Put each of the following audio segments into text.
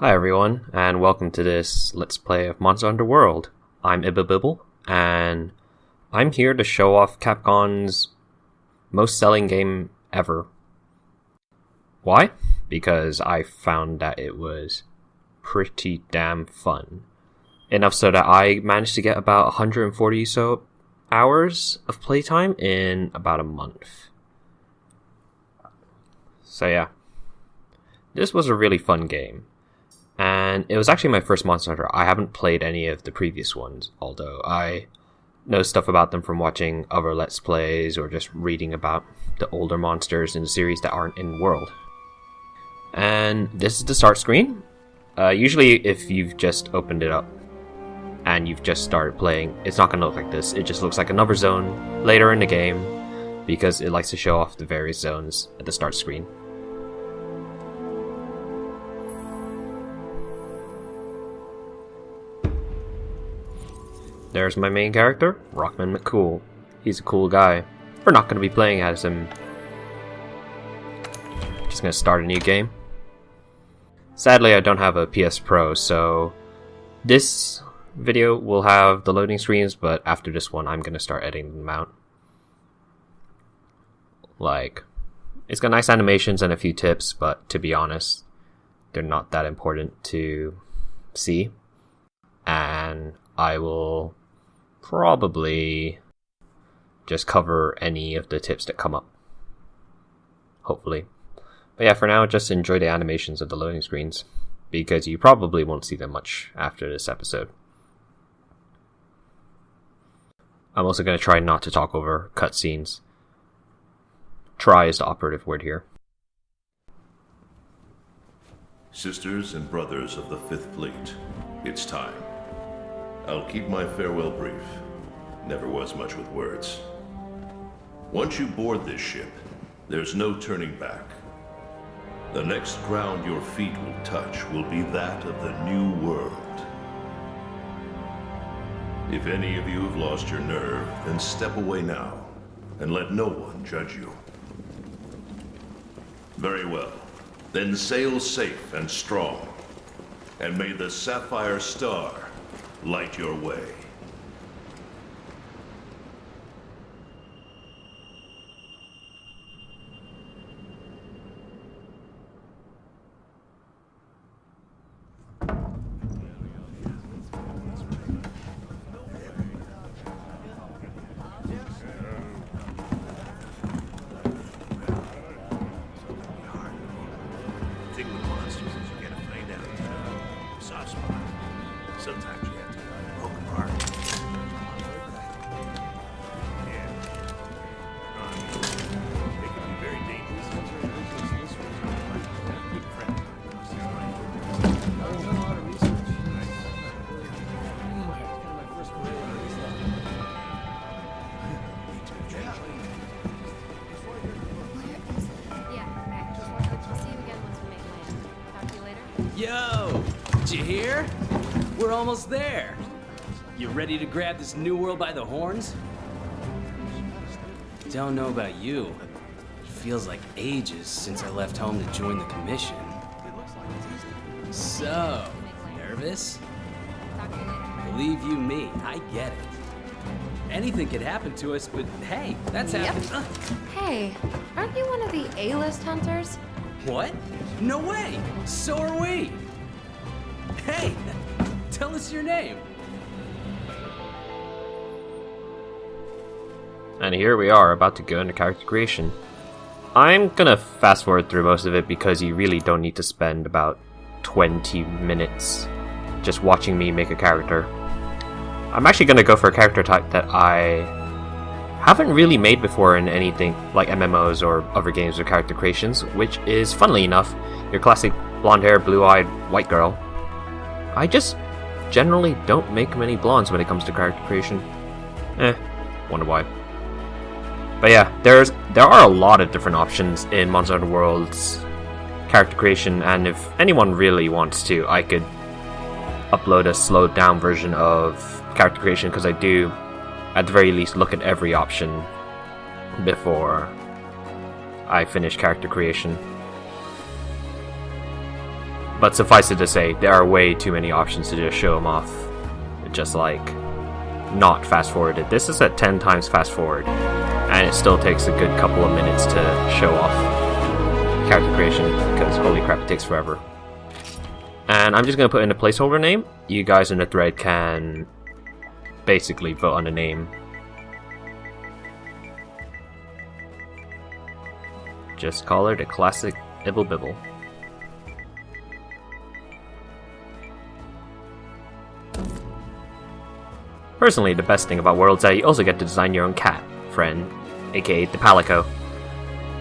Hi everyone, and welcome to this Let's Play of Monster Hunter World. I'm Ibibibble, and I'm here to show off Capcom's most selling game ever. Why? Because I found that it was pretty damn fun. Enough so that I managed to get about 140 so hours of playtime in about a month. So yeah, this was a really fun game. And it was actually my first Monster Hunter. I haven't played any of the previous ones, although I know stuff about them from watching other Let's Plays or just reading about the older monsters in the series that aren't in World. And this is the start screen. Usually if you've just opened it up and you've just started playing, it's not going to look like this. It just looks like another zone later in the game because it likes to show off the various zones at the start screen. There's my main character, Rockman McCool. He's a cool guy. We're not going to be playing as him. Just going to start a new game. Sadly, I don't have a PS Pro, so this video will have the loading screens, but after this one, I'm going to start editing them out. It's got nice animations and a few tips, but to be honest, they're not that important to see. And I will probably just cover any of the tips that come up. Hopefully. But yeah, for now, just enjoy the animations of the loading screens, because you probably won't see them much after this episode. I'm also going to try not to talk over cutscenes. Try is the operative word here. Sisters and brothers of the Fifth Fleet, it's time. I'll keep my farewell brief. Never was much with words. Once you board this ship, there's no turning back. The next ground your feet will touch will be that of the New World. If any of you have lost your nerve, then step away now, and let no one judge you. Very well. Then sail safe and strong, and may the Sapphire Star light your way. Sometimes you have to poke them hard. Yeah. They can be very dangerous. This one's my good friend. I was doing a lot of research. My first parade on this stuff. Yeah, just wanted to see you again once we make land. Talk to you later. Yo! Did you hear? We're almost there. You ready to grab this new world by the horns? Don't know about you. It feels like ages since I left home to join the commission. So, nervous? Talk to you later. Believe you me, I get it. Anything could happen to us, but hey, that's Yep. happened. Hey, aren't you one of the A-list hunters? What? No way! So are we! Hey! Tell us your name. And here we are, about to go into character creation. I'm gonna fast forward through most of it because you really don't need to spend about 20 minutes just watching me make a character. I'm actually gonna go for a character type that I haven't really made before in anything like MMOs or other games with character creations, which is, funnily enough, your classic blonde-haired, blue-eyed white girl. I just generally don't make many blondes when it comes to character creation. Wonder why. But yeah, there are a lot of different options in Monster Hunter World's character creation, and if anyone really wants to, I could upload a slowed down version of character creation, because I do, at the very least, look at every option before I finish character creation. But suffice it to say, there are way too many options to just show them off. Just like, not fast forwarded. This is at 10 times fast forward, and it still takes a good couple of minutes to show off character creation, because holy crap, it takes forever. And I'm just going to put in a placeholder name. You guys in the thread can basically vote on a name. Just call it a classic Ibble Bibble. Personally, the best thing about Worlds is that you also get to design your own cat friend, aka the Palico.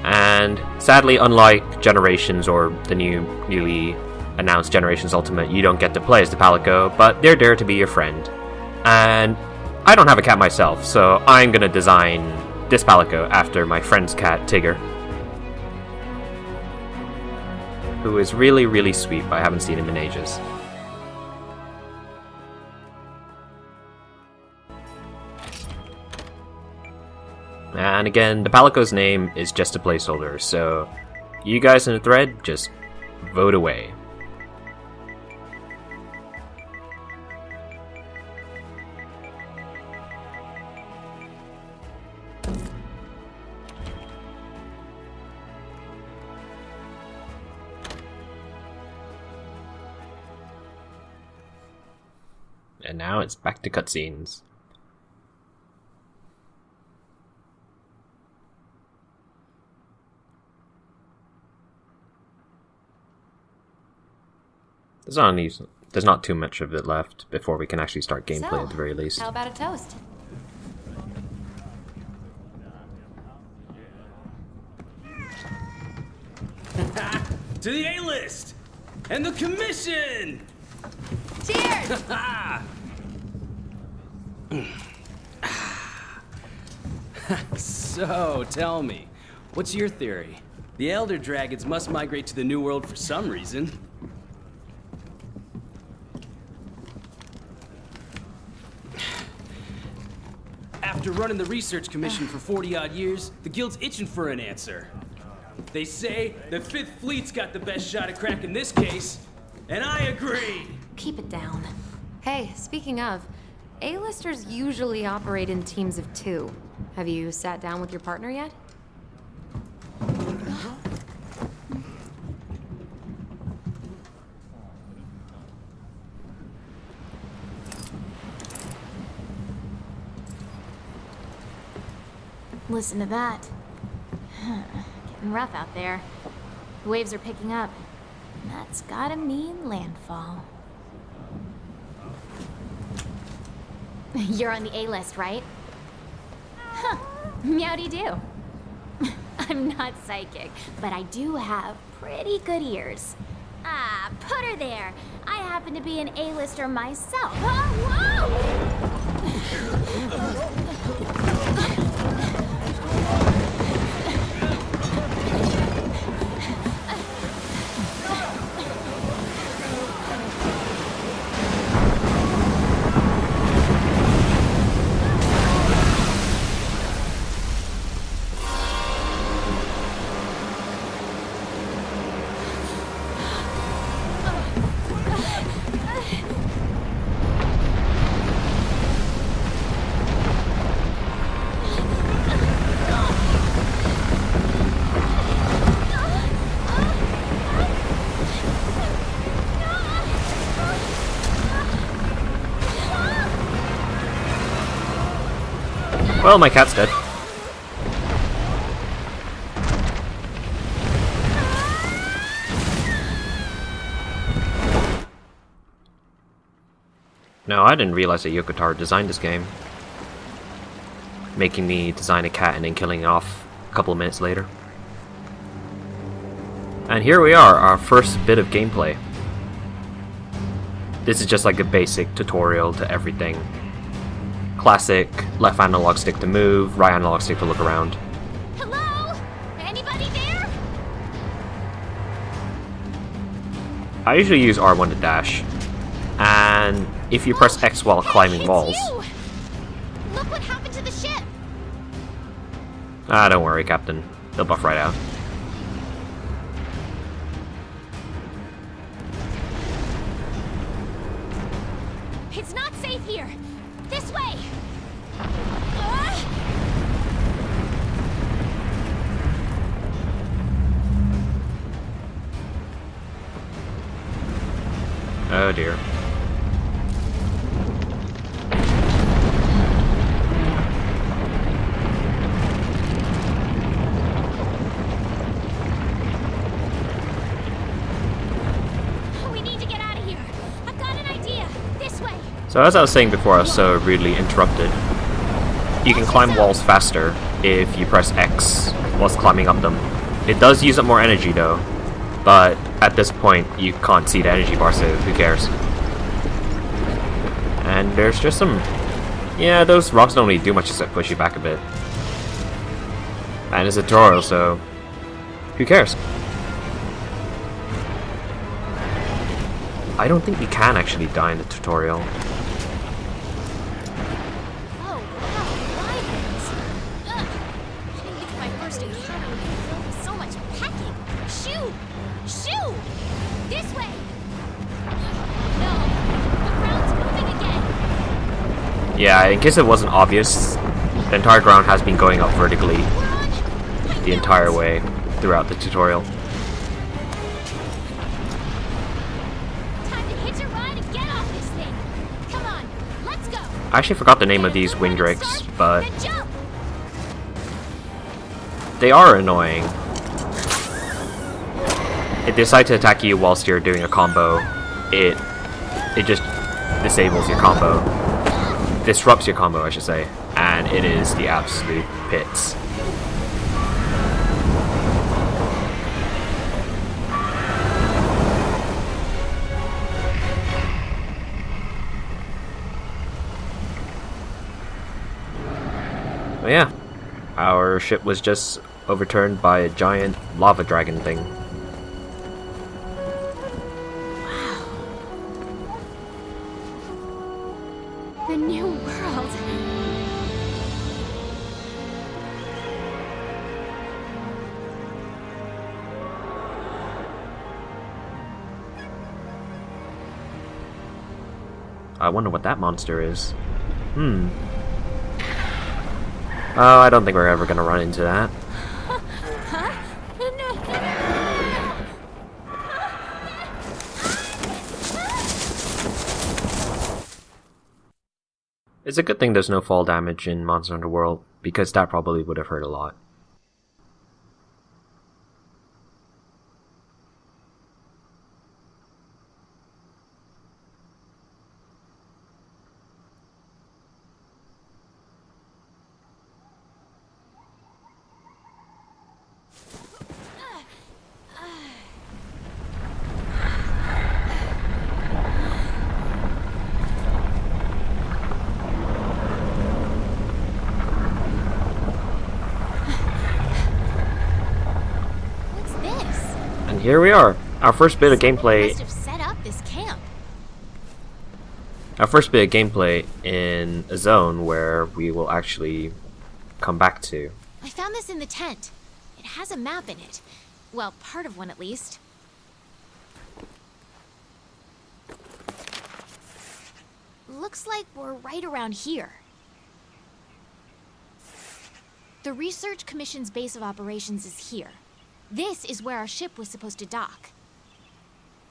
And sadly, unlike Generations or the newly announced Generations Ultimate, you don't get to play as the Palico, but they're there to be your friend. And I don't have a cat myself, so I'm gonna design this Palico after my friend's cat, Tigger, who is really, really sweet, but I haven't seen him in ages. And again, the Palico's name is just a placeholder, so you guys in the thread, just vote away. And now it's back to cutscenes. There's not too much of it left before we can actually start gameplay So, at the very least. How about a toast? To the A-list! And the commission! Cheers! So, tell me, what's your theory? The Elder Dragons must migrate to the New World for some reason. After running the research commission for 40-odd years, the Guild's itching for an answer. They say the Fifth Fleet's got the best shot at cracking this case, and I agree! Keep it down. Hey, speaking of, A-listers usually operate in teams of 2. Have you sat down with your partner yet? Listen to that. Getting rough out there. The waves are picking up. And that's gotta mean landfall. You're on the A-list, right? Huh. Meowdy-do. I'm not psychic, but I do have pretty good ears. Ah, put her there. I happen to be an A-lister myself. Oh, whoa! Well, my cat's dead. No, I didn't realize that Yoko Taro designed this game, making me design a cat and then killing it off a couple of minutes later. And here we are, our first bit of gameplay. This is just like a basic tutorial to everything. Classic, left analog stick to move, right analog stick to look around. Hello? Anybody there? I usually use R1 to dash, and if you press X while climbing It's walls... you! Look what happened to the ship! Ah, don't worry, Captain. They'll buff right out. here. This way. Oh dear. We need to get out of here. I've got an idea. This way. So as I was saying before I was so rudely interrupted, you can climb walls faster if you press X whilst climbing up them. It does use up more energy though, but at this point you can't see the energy bar, so who cares. And there's just some... yeah, those rocks don't really do much except push you back a bit. And it's a tutorial, so who cares? I don't think you can actually die in the tutorial. Oh, wow, lions. Ugh. I didn't think my first encounter would be filled with so much pecking. Shoo! Shoo! This way! No, the ground's moving again. Yeah, in case it wasn't obvious, the entire ground has been going up vertically We're on. the entire way throughout the tutorial. Time to hitch a ride and get off this thing. Come on, let's go. I actually forgot the name of these wind drakes, but Then jump. they are annoying. If they decide to attack you whilst you're doing a combo, it just disables your combo. Disrupts your combo, I should say. And it is the absolute pits. But yeah, our ship was just overturned by a giant lava dragon thing. The new world. I wonder what that monster is. Oh, I don't think we're ever gonna run into that. It's a good thing there's no fall damage in Monster Hunter World, because that probably would have hurt a lot. What's this? And here we are, our first bit of gameplay. Must have set up this camp. Our first bit of gameplay in a zone where we will actually come back to. I found this in the tent. It has a map in it. Well, part of one at least. Looks like we're right around here. The Research Commission's base of operations is here. This is where our ship was supposed to dock.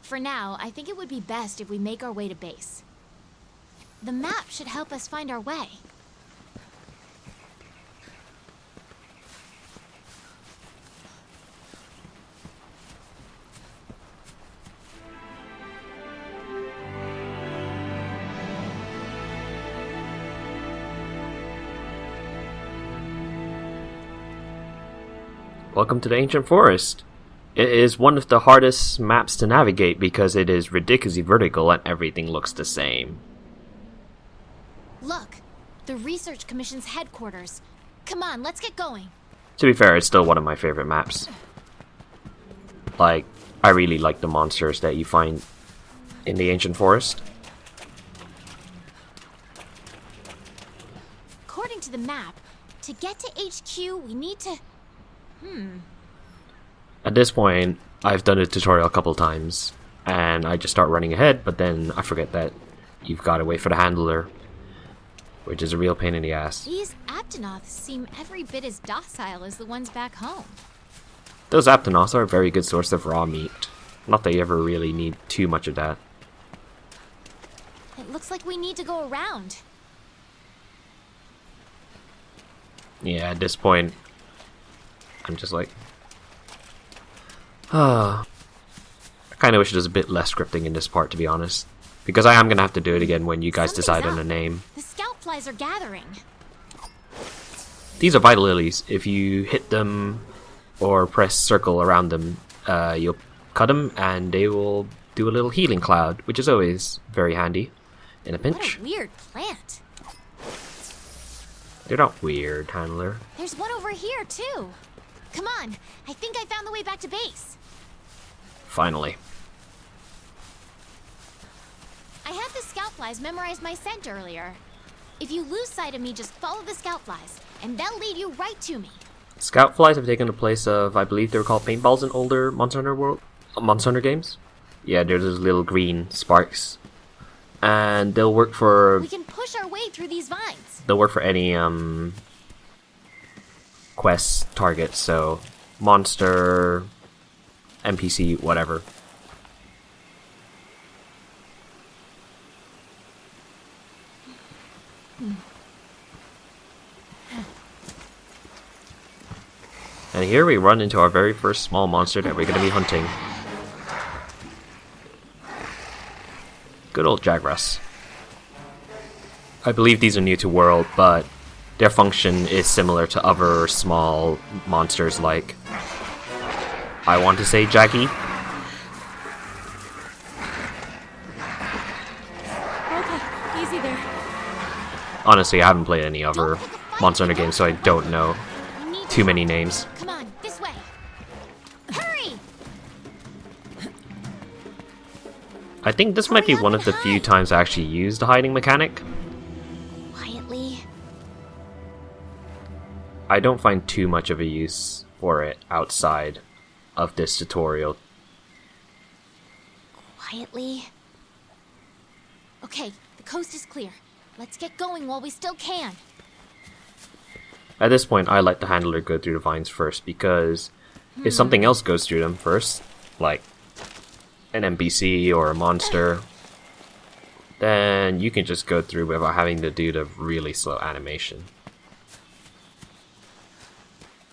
For now, I think it would be best if we make our way to base. The map should help us find our way. Welcome to the Ancient Forest. It is one of the hardest maps to navigate because it is ridiculously vertical and everything looks the same. Look, the Research Commission's headquarters. Come on, let's get going. To be fair, it's still one of my favorite maps. Like, I really like the monsters that you find in the Ancient Forest. According to the map, to get to HQ, we need to... At this point, I've done a tutorial a couple times, and I just start running ahead, but then I forget that you've got to wait for the handler which is a real pain in the ass. These Aptonoths seem every bit as docile as the ones back home. Those Aptonoths are a very good source of raw meat. Not that you ever really need too much of that. It looks like we need to go around. Yeah, at this point, I'm just like... I kind of wish there was a bit less scripting in this part, to be honest. Because I am going to have to do it again when you guys decide on a name. The scout flies are gathering. These are vital lilies. If you hit them or press circle around them, you'll cut them and they will do a little healing cloud, which is always very handy in a pinch. What a weird plant. They're not weird, Handler. There's one over here, too. Come on, I think I found the way back to base. Finally. I had the scout flies memorize my scent earlier. If you lose sight of me, just follow the scout flies, and they'll lead you right to me. Scout flies have taken the place of, I believe they were called paintballs in older Monster Hunter games. Yeah, they're those little green sparks. And they'll work for... We can push our way through these vines. They'll work for any, quest targets, so monster, NPC, whatever. And here we run into our very first small monster that we're going to be hunting. Good old Jagras. I believe these are new to world, but their function is similar to other small monsters like, I want to say Jaggy. Okay, easy there. Honestly, I haven't played any other Monster Hunter games, so I don't know too many names. Come on, this way. Hurry! I think this might be Hurry up one of and the few hide. times I actually used the hiding mechanic. Quietly. I don't find too much of a use for it outside of this tutorial. Quietly. Okay, the coast is clear. Let's get going while we still can. At this point, I let the handler go through the vines first, because if something else goes through them first, like an NPC or a monster, then you can just go through without having to do the really slow animation.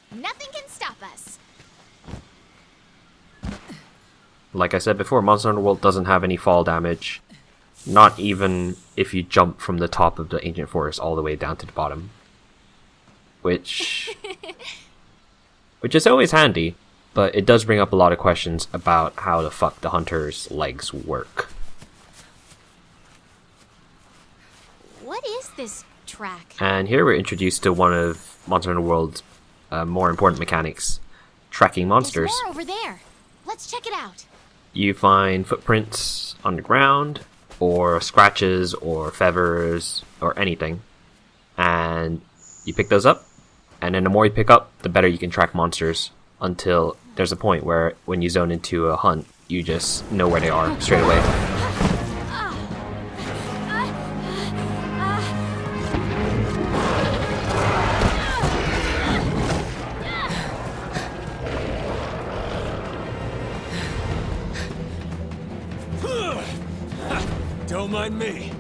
Nothing can stop us. Like I said before, Monster Hunter World doesn't have any fall damage, not even if you jump from the top of the ancient forest all the way down to the bottom. Which is always handy, but it does bring up a lot of questions about how the fuck the hunter's legs work. What is this track? And here we're introduced to one of Monster Hunter World's more important mechanics, tracking monsters. There's more over there. Let's check it out. You find footprints on the ground, or scratches, or feathers, or anything. And you pick those up, and then the more you pick up, the better you can track monsters, until there's a point where when you zone into a hunt, you just know where they are straight away. Don't mind me.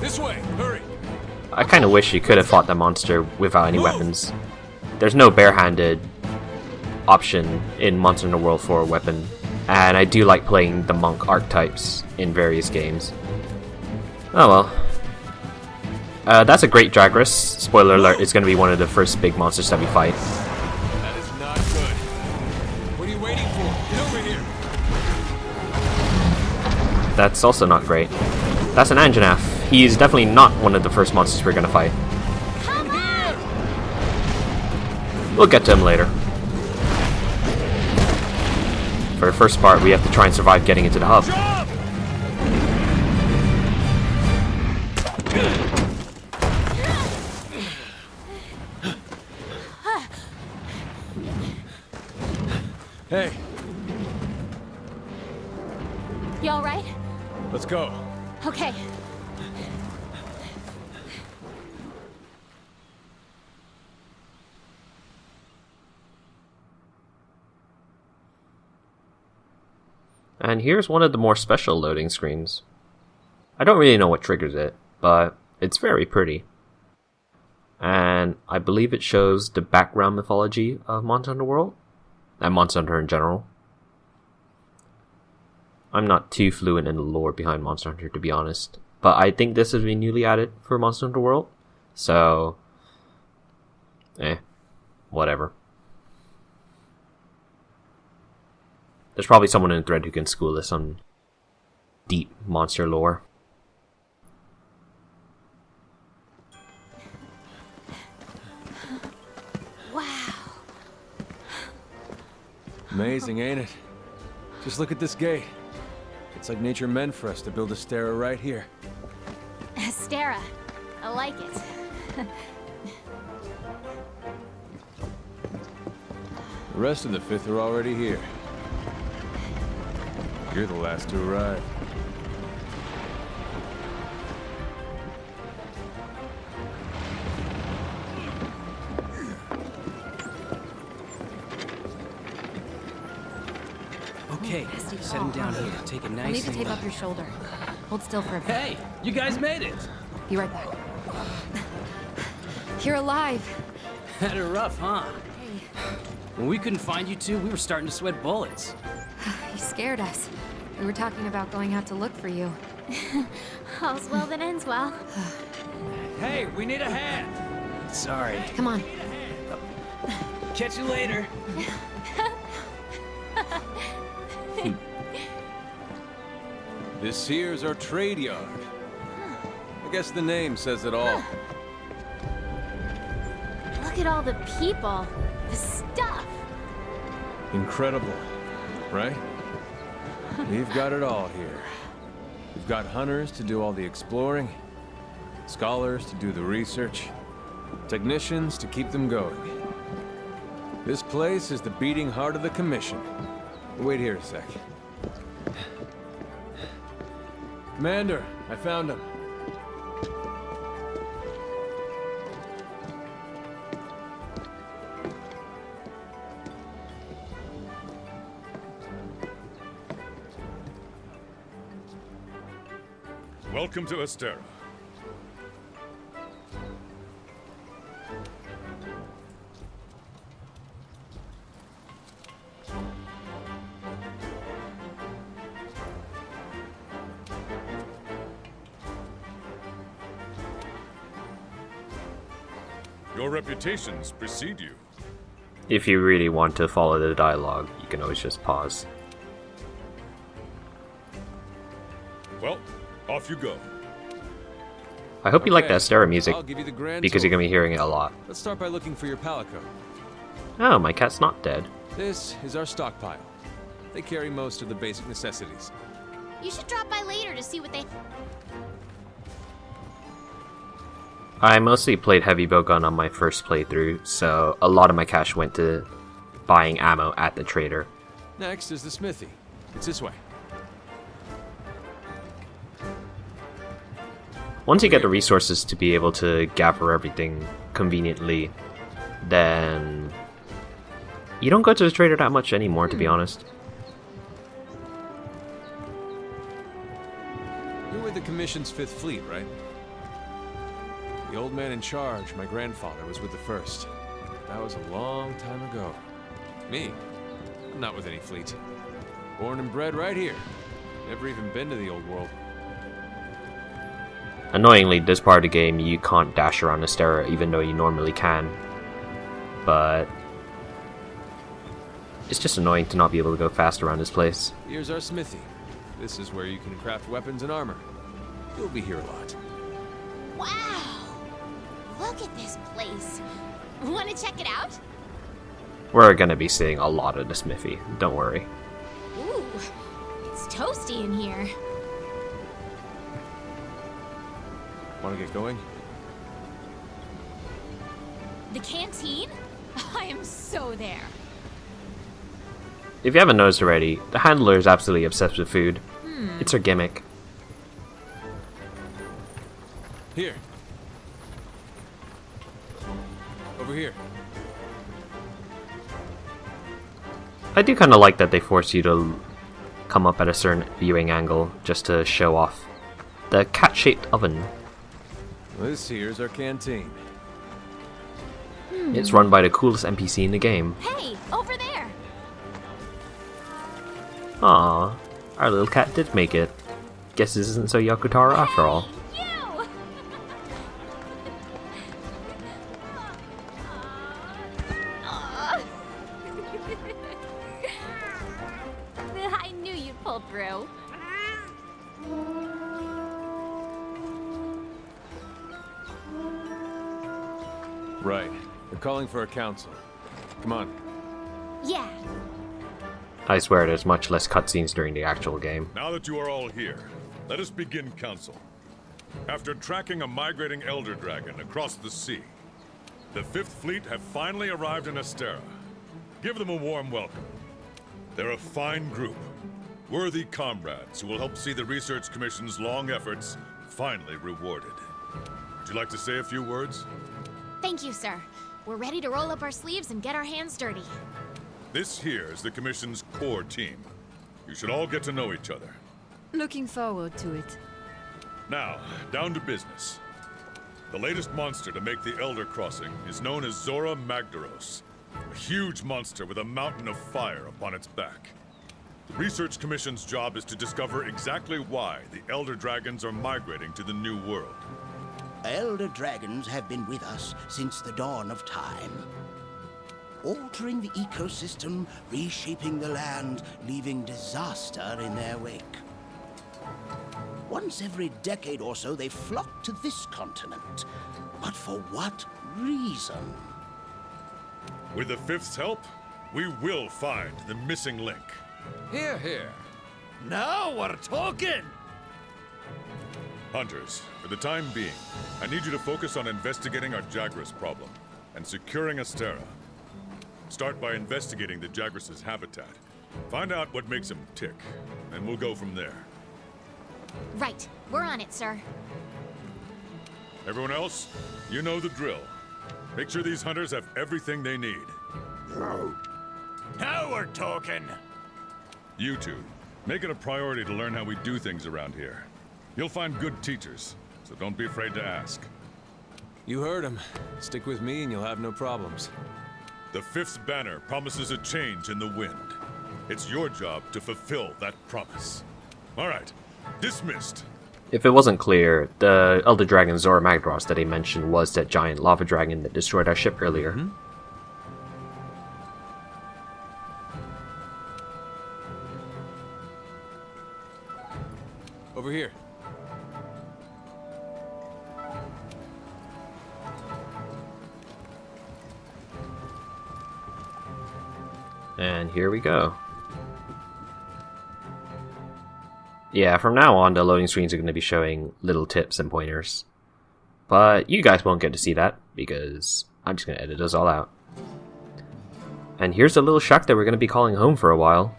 This way, hurry. I kind of wish you could have fought the monster without any weapons. There's no barehanded option in Monster Hunter World for a weapon, and I do like playing the monk archetypes in various games. Oh well. That's a great Jagras. Spoiler alert, it's going to be one of the first big monsters that we fight. That is not good. What are you waiting for? Get over here. That's also not great. That's an Anjanath. He's definitely not one of the first monsters we're going to fight. Come on! We'll get to him later. For the first part, we have to try and survive getting into the hub. Jump! Hey, You alright? Let's go. Okay. And here's one of the more special loading screens. I don't really know what triggers it, but it's very pretty. And I believe it shows the background mythology of Monster Hunter World, and Monster Hunter in general. I'm not too fluent in the lore behind Monster Hunter, to be honest, but I think this has been newly added for Monster Hunter World, so... whatever. There's probably someone in the thread who can school us on deep monster lore. Wow. Amazing, ain't it? Just look at this gate. It's like nature meant for us to build a Astera right here. Astera. I like it. The rest of the 5th are already here. You're the last to arrive. Okay, set him down here. Take it I'll nice need to and tape low. up your shoulder. Hold still for a bit. Hey, you guys made it. Be right back. You're alive. Had it rough, huh? Hey, When we couldn't find you two, we were starting to sweat bullets. you scared us. We were talking about going out to look for you. All's well that ends well. Hey, we need a hand. Sorry. Come on. Catch you later. This here's our trade yard. I guess the name says it all. Look at all the people. The stuff. Incredible, right? We've got it all here. We've got hunters to do all the exploring, scholars to do the research, technicians to keep them going. This place is the beating heart of the Commission. Wait here a sec. Commander, I found him. Welcome to Astera. Your reputations precede you. If you really want to follow the dialogue, you can always just pause. Well, off you go. I hope you like the Okay, Astera music, I'll give you the grand because you're tour. going to be hearing it a lot. Let's start by looking for your palico. Oh, my cat's not dead. This is our stockpile. They carry most of the basic necessities. You should drop by later to see what they... I mostly played Heavy Bowgun on my first playthrough, so a lot of my cash went to buying ammo at the trader. Next is the smithy. It's this way. Once you get the resources to be able to gather everything conveniently, then you don't go to the trader that much anymore, to be honest. You're with the Commission's 5th Fleet, right? The old man in charge, my grandfather, was with the 1st. That was a long time ago. Me? I'm not with any fleet. Born and bred right here. Never even been to the old world. Annoyingly, this part of the game, you can't dash around Astera, even though you normally can. But it's just annoying to not be able to go fast around this place. Here's our smithy. This is where you can craft weapons and armor. You'll be here a lot. Wow! Look at this place. Want to check it out? We're gonna be seeing a lot of the smithy, don't worry. Ooh, it's toasty in here. Want to get going? The canteen? I am so there. If you haven't noticed already, the handler is absolutely obsessed with food. It's her gimmick. Here. Over here. I do kind of like that they force you to come up at a certain viewing angle just to show off the cat-shaped oven. This here's our canteen. It's run by the coolest NPC in the game. Hey, over there! Aww, our little cat did make it. Guess this isn't so Yakutara after all. You! I knew you'd pull through. Right. They're calling for a council. Come on. Yeah. I swear there's much less cutscenes during the actual game. Now that you are all here, let us begin council. After tracking a migrating Elder Dragon across the sea, the Fifth Fleet have finally arrived in Astera. Give them a warm welcome. They're a fine group, worthy comrades who will help see the Research Commission's long efforts finally rewarded. Would you like to say a few words? Thank you, sir. We're ready to roll up our sleeves and get our hands dirty. This here is the Commission's core team. You should all get to know each other. Looking forward to it. Now, down to business. The latest monster to make the Elder Crossing is known as Zora Magdaros, a huge monster with a mountain of fire upon its back. The Research Commission's job is to discover exactly why the Elder Dragons are migrating to the New World. Elder dragons have been with us since the dawn of time. Altering the ecosystem, reshaping the land, leaving disaster in their wake. Once every decade or so, they flock to this continent. But for what reason? With the Fifth's help, we will find the missing link. Here, here. Now we're talking! Hunters, for the time being, I need you to focus on investigating our Jagras problem and securing Astera. Start by investigating the Jagras' habitat. Find out what makes them tick, and we'll go from there. Right. We're on it, sir. Everyone else, you know the drill. Make sure these hunters have everything they need. Now we're talking! You two, make it a priority to learn how we do things around here. You'll find good teachers, so don't be afraid to ask. You heard him. Stick with me and you'll have no problems. The Fifth's banner promises a change in the wind. It's your job to fulfill that promise. All right, dismissed. If it wasn't clear, the Elder Dragon Zora Magdaros that he mentioned was that giant lava dragon that destroyed our ship earlier. Over here. And here we go. Yeah, from now on, the loading screens are going to be showing little tips and pointers. But you guys won't get to see that, because I'm just going to edit those all out. And here's the little shack that we're going to be calling home for a while.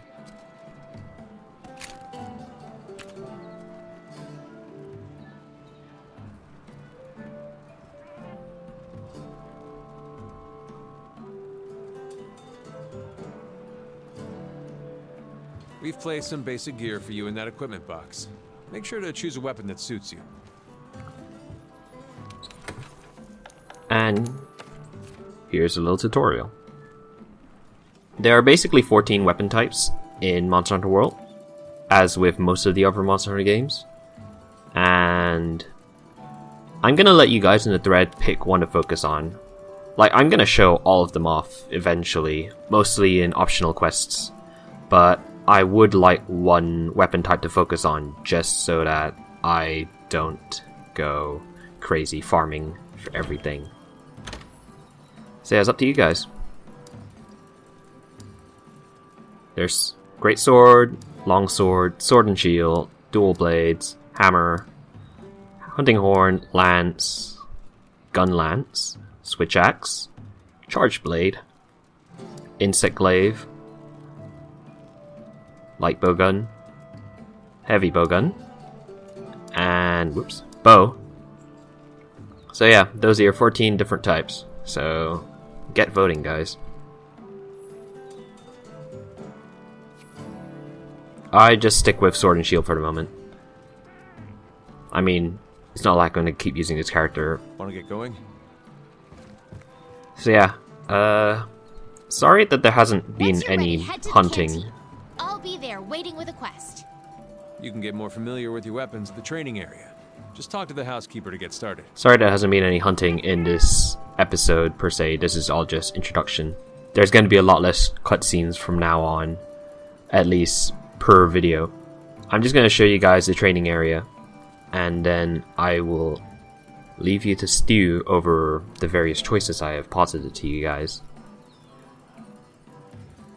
We've placed some basic gear for you in that equipment box. Make sure to choose a weapon that suits you. And here's a little tutorial. There are basically 14 weapon types in Monster Hunter World, as with most of the other Monster Hunter games. And I'm gonna let you guys in the thread pick one to focus on. Like, I'm gonna show all of them off eventually, mostly in optional quests. But I would like one weapon type to focus on, just so that I don't go crazy farming for everything. So yeah, it's up to you guys. There's Great Sword, Long Sword, Sword and Shield, Dual Blades, Hammer, Hunting Horn, Lance, Gun Lance, Switch Axe, Charge Blade, Insect Glaive, Light Bowgun, Heavy Bowgun, and, whoops, Bow, So yeah, those are your 14 different types. So get voting, guys. I just stick with Sword and Shield for the moment. I mean, it's not like I'm going to keep using this character. Want to get going? So yeah, sorry that there hasn't been Once you're any ready, head to the hunting. canteen. I'll be there waiting with a quest. You can get more familiar with your weapons at the training area. Just talk to the housekeeper to get started. Sorry there hasn't been any hunting in this episode per se. This is all just introduction. There's going to be a lot less cutscenes from now on, at least per video. I'm just going to show you guys the training area, and then I will leave you to stew over the various choices I have posited to you guys.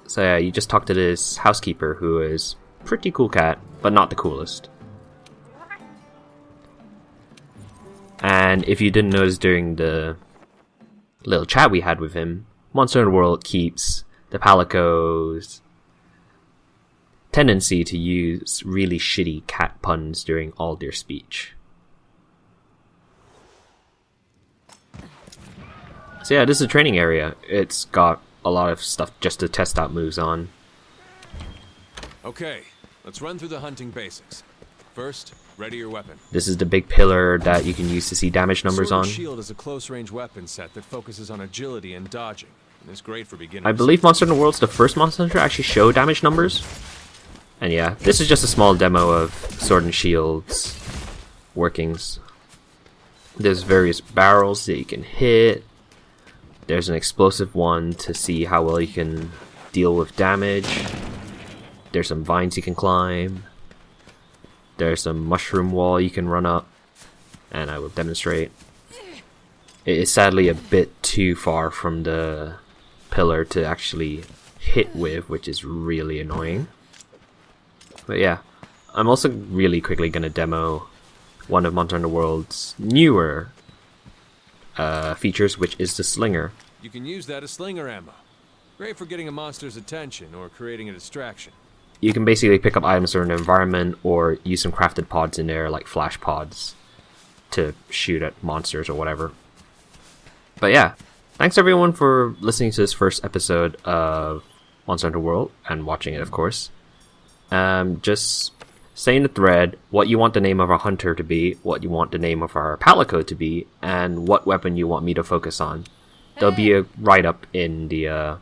So yeah, you just talk to this housekeeper who is pretty cool cat, but not the coolest. And if you didn't notice during the little chat we had with him, Monster Hunter World keeps the Palico's tendency to use really shitty cat puns during all their speech. So yeah, this is a training area. It's got a lot of stuff just to test out moves on. Okay, let's run through the hunting basics. First, ready your weapon. This is the big pillar that you can use to see damage numbers Sword on. and Shield is a close-range weapon set that focuses on agility and dodging, and is great for beginners. I believe Monster Hunter World's the first Monster Hunter to actually show damage numbers. And yeah, this is just a small demo of Sword and Shield's workings. There's various barrels that you can hit. There's an explosive one to see how well you can deal with damage. There's some vines you can climb. There's some mushroom wall you can run up. And I will demonstrate. It is sadly a bit too far from the pillar to actually hit with, which is really annoying. But yeah, I'm also really quickly going to demo one of Monster Hunter World's newer features, which is the Slinger. You can use that as slinger ammo. Great for getting a monster's attention or creating a distraction. You can basically pick up items from an environment or use some crafted pods in there, like flash pods, to shoot at monsters or whatever. But yeah, thanks everyone for listening to this first episode of Monster Hunter World, and watching it, of course. Just say in the thread what you want the name of our hunter to be, what you want the name of our Palico to be, and what weapon you want me to focus on. There'll be a write-up in the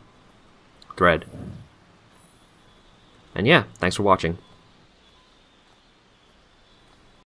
thread. And yeah, thanks for watching.